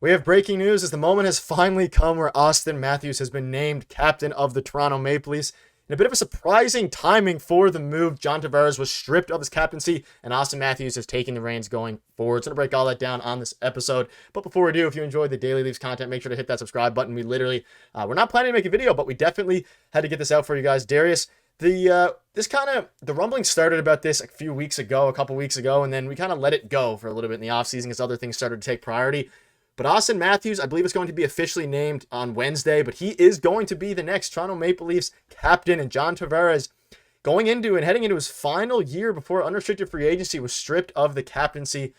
We have breaking news as the moment has finally come where Auston Matthews has been named captain of the Toronto Maple Leafs. In a bit of a surprising timing for the move, John Tavares was stripped of his captaincy, and Auston Matthews has taken the reins going forward. So, I'm going to break all that down on this episode. But before we do, if you enjoyed the Daily Leafs content, make sure to hit that subscribe button. We're not planning to make a video, but we definitely had to get this out for you guys. Darius, the rumbling started about this a couple weeks ago, and then we kind of let it go for a little bit in the offseason as other things started to take priority. But Auston Matthews, I believe, is going to be officially named on Wednesday, but he is going to be the next Toronto Maple Leafs captain. And John Tavares, heading into his final year before unrestricted free agency, was stripped of the captaincy,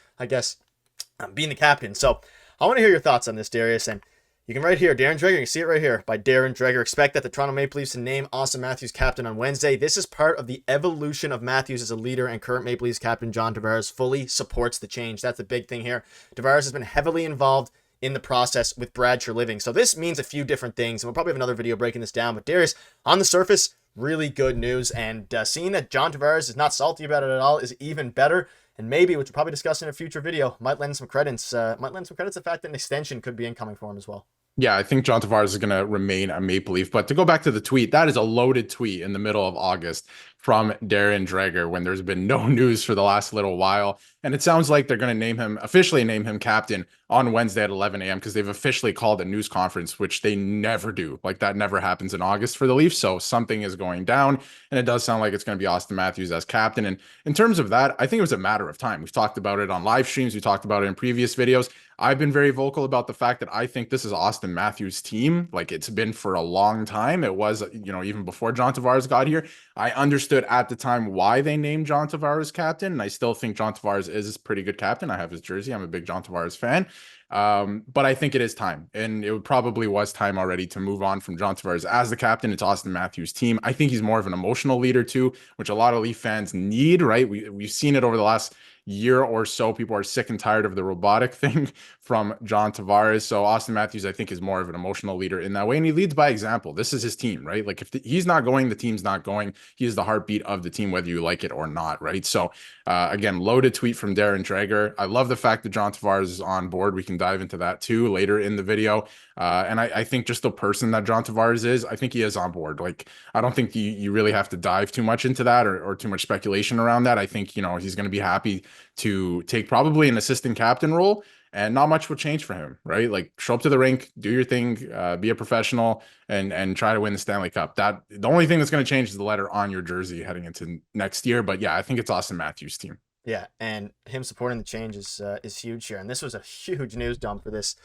being the captain. So I want to hear your thoughts on this, Darius. And you can right here, Darren Dreger, you can see it right here by Darren Dreger. Expect that the Toronto Maple Leafs to name Auston Matthews captain on Wednesday. This is part of the evolution of Matthews as a leader, and current Maple Leafs captain John Tavares fully supports the change. That's the big thing here. Tavares has been heavily involved in the process with Brad Treliving. So this means a few different things, and we'll probably have another video breaking this down. But Darius, on the surface, really good news, and seeing that John Tavares is not salty about it at all is even better. And maybe, which we'll probably discuss in a future video, might lend some credence. To the fact that an extension could be incoming for him as well. Yeah, I think John Tavares is going to remain a Maple Leaf. But to go back to the tweet, that is a loaded tweet in the middle of August from Darren Dreger when there's been no news for the last little while. And it sounds like they're going to officially name him captain on Wednesday at 11 a.m. because they've officially called a news conference, which they never do. Like, that never happens in August for the Leafs. So something is going down, and it does sound like it's going to be Auston Matthews as captain. And in terms of that, I think it was a matter of time. We've talked about it on live streams. We talked about it in previous videos. I've been very vocal about the fact that I think this is Auston Matthews' team. Like, it's been for a long time. It was, even before John Tavares got here. I understood at the time why they named John Tavares captain, and I still think John Tavares is a pretty good captain. I have his jersey. I'm a big John Tavares fan. But I think it is time, and it probably was time already to move on from John Tavares as the captain. It's Auston Matthews' team. I think he's more of an emotional leader too, which a lot of Leaf fans need, right? We've seen it over the last year or so. People are sick and tired of the robotic thing from John Tavares. So Auston Matthews, I think, is more of an emotional leader in that way, and he leads by example. This is his team, right? Like, if he's not going, the team's not going. He is the heartbeat of the team, whether you like it or not, right? So again, loaded tweet from Darren Dreger. I love the fact that John Tavares is on board. We can dive into that too later in the video. And I think just the person that John Tavares is, I think he is on board. Like, I don't think you really have to dive too much into that or too much speculation around that. I think, he's going to be happy to take probably an assistant captain role, and not much will change for him, right? Like, show up to the rink, do your thing, be a professional, and try to win the Stanley Cup. That the only thing that's going to change is the letter on your jersey heading into next year. But yeah, I think it's Auston Matthews' team. Yeah, and him supporting the change is huge here. And this was a huge news dump for this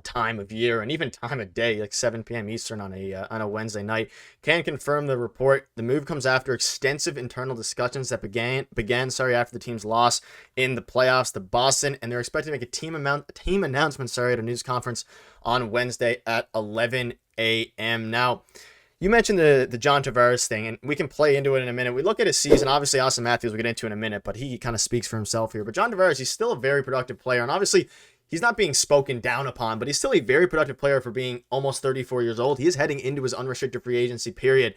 time of year and even time of day, like 7 p.m. Eastern on a Wednesday night. Can confirm the report. The move comes after extensive internal discussions that began after the team's loss in the playoffs to Boston, and they're expected to make a team announcement at a news conference on Wednesday at 11 a.m. Now, you mentioned the John Tavares thing, and we can play into it in a minute. We look at his season. Obviously, Auston Matthews we'll get into in a minute, but he kind of speaks for himself here. But John Tavares, he's still a very productive player, and obviously, he's not being spoken down upon, but he's still a very productive player for being almost 34 years old. He is heading into his unrestricted free agency period.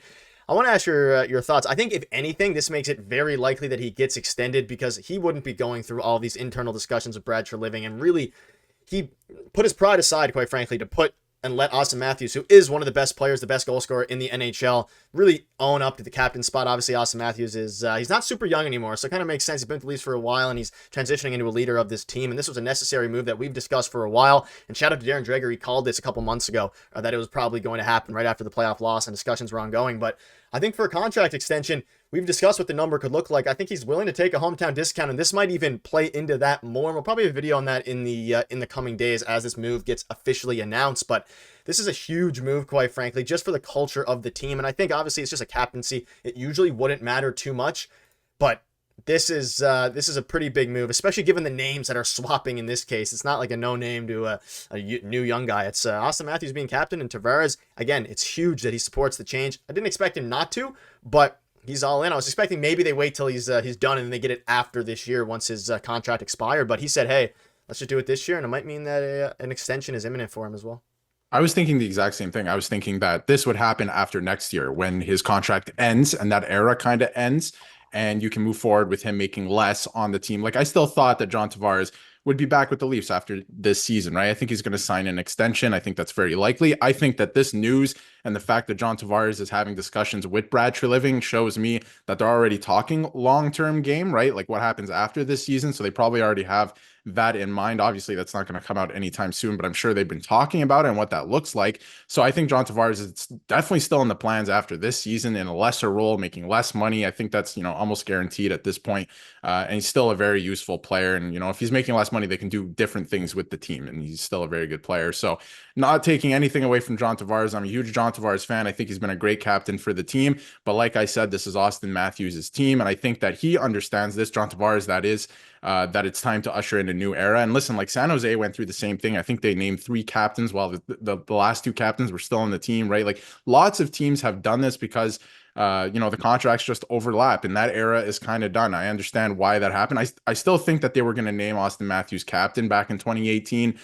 I want to ask your thoughts. I think, if anything, this makes it very likely that he gets extended because he wouldn't be going through all these internal discussions with Brad Treliving, and really, he put his pride aside, quite frankly, to put and let Auston Matthews, who is one of the best players, the best goal scorer in the NHL, really own up to the captain spot. Obviously, Auston Matthews is he's not super young anymore, so it kind of makes sense. He's been with the Leafs for a while, and he's transitioning into a leader of this team, and this was a necessary move that we've discussed for a while. And shout out to Darren Dreger. He called this a couple months ago, that it was probably going to happen right after the playoff loss, and discussions were ongoing. But I think for a contract extension, we've discussed what the number could look like. I think he's willing to take a hometown discount, and this might even play into that more. And we'll probably have a video on that in the coming days as this move gets officially announced. But this is a huge move, quite frankly, just for the culture of the team. And I think obviously it's just a captaincy. It usually wouldn't matter too much, but this is a pretty big move, especially given the names that are swapping in this case. It's not like a no name to a new young guy. It's Auston Matthews being captain, and Tavares, again, it's huge that he supports the change. I didn't expect him not to, but he's all in. I was expecting maybe they wait till he's done and then they get it after this year once his contract expired. But he said, hey, let's just do it this year, and it might mean that an extension is imminent for him as well. I was thinking the exact same thing. I was thinking that this would happen after next year when his contract ends and that era kind of ends, and you can move forward with him making less on the team. Like, I still thought that John Tavares would be back with the Leafs after this season, right? I think he's going to sign an extension. I think that's very likely. I think that this news and the fact that John Tavares is having discussions with Brad Treliving shows me that they're already talking long-term game, right? Like what happens after this season. So they probably already have that in mind. Obviously, that's not going to come out anytime soon, but I'm sure they've been talking about it and what that looks like. So I think John Tavares is definitely still in the plans after this season in a lesser role, making less money. I think that's, almost guaranteed at this point. And he's still a very useful player. And, if he's making less money, they can do different things with the team. And he's still a very good player. So not taking anything away from John Tavares. I'm a huge John Tavares fan. I think he's been a great captain for the team. But like I said, this is Auston Matthews' team. And I think that he understands this, John Tavares, that it's time to usher in a new era. And listen, like San Jose went through the same thing. I think they named 3 captains while the last 2 captains were still on the team, right? Like lots of teams have done this because the contracts just overlap and that era is kind of done. I understand why that happened. I still think that they were going to name Auston Matthews captain back in 2018.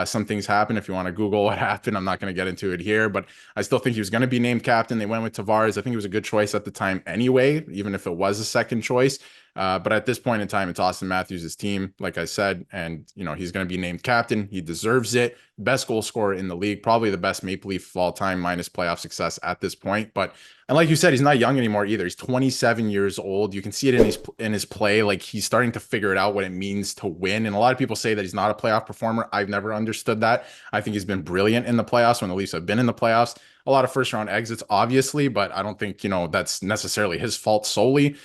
Some things happened. If you want to Google what happened, I'm not going to get into it here, but I still think he was going to be named captain. They went with Tavares. I think it was a good choice at the time anyway, even if it was a second choice. But at this point in time, it's Auston Matthews' team, like I said, and he's going to be named captain. He deserves it. Best goal scorer in the league, probably the best Maple Leaf of all time, minus playoff success at this point. And like you said, he's not young anymore either. He's 27 years old. You can see it in his play. Like he's starting to figure it out what it means to win. And a lot of people say that he's not a playoff performer. I've never understood that. I think he's been brilliant in the playoffs when the Leafs have been in the playoffs. A lot of first round exits, obviously, but I don't think, that's necessarily his fault solely.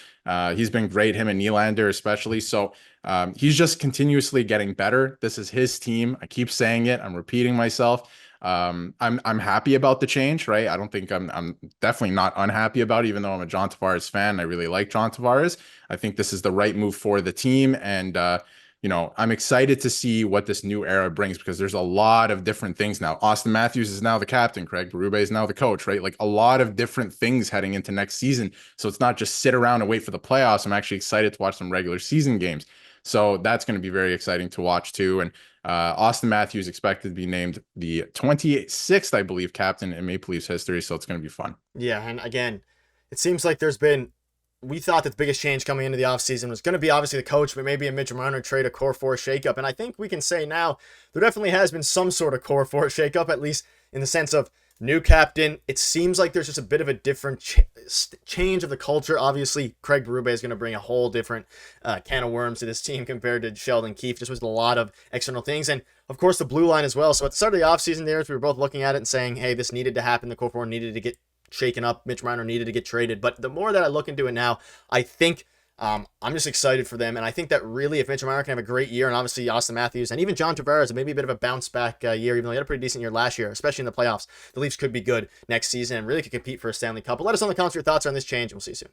He's been great, him and Nylander especially. So he's just continuously getting better. This is his team. I keep saying it. I'm repeating myself. I'm happy about the change, right? I don't think I'm definitely not unhappy about it, even though I'm a John Tavares fan. I really like John Tavares. I think this is the right move for the team. And I'm excited to see what this new era brings because there's a lot of different things now. Auston Matthews is now the captain. Craig Berube is now the coach, right? Like a lot of different things heading into next season. So it's not just sit around and wait for the playoffs. I'm actually excited to watch some regular season games. So that's going to be very exciting to watch too. And Auston Matthews expected to be named the 26th, I believe, captain in Maple Leafs history. So it's going to be fun. Yeah, and again, it seems like we thought that the biggest change coming into the offseason was going to be obviously the coach, but maybe a Mitch Marner trade, a core 4 shakeup. And I think we can say now there definitely has been some sort of core 4 shakeup, at least in the sense of new captain. It seems like there's just a bit of a different change of the culture. Obviously, Craig Berube is going to bring a whole different can of worms to this team compared to Sheldon Keefe, just with a lot of external things. And of course, the blue line as well. So at the start of the offseason there, we were both looking at it and saying, hey, this needed to happen. The core 4 needed to get shaken up. Mitch Marner needed to get traded. But the more that I look into it now, I think I'm just excited for them. And I think that really if Mitch Marner can have a great year, and obviously Auston Matthews and even John Tavares, maybe a bit of a bounce back year, even though he had a pretty decent year last year, especially in the playoffs, the Leafs could be good next season and really could compete for a Stanley Cup. But let us know in the comments your thoughts on this change, and we'll see you soon.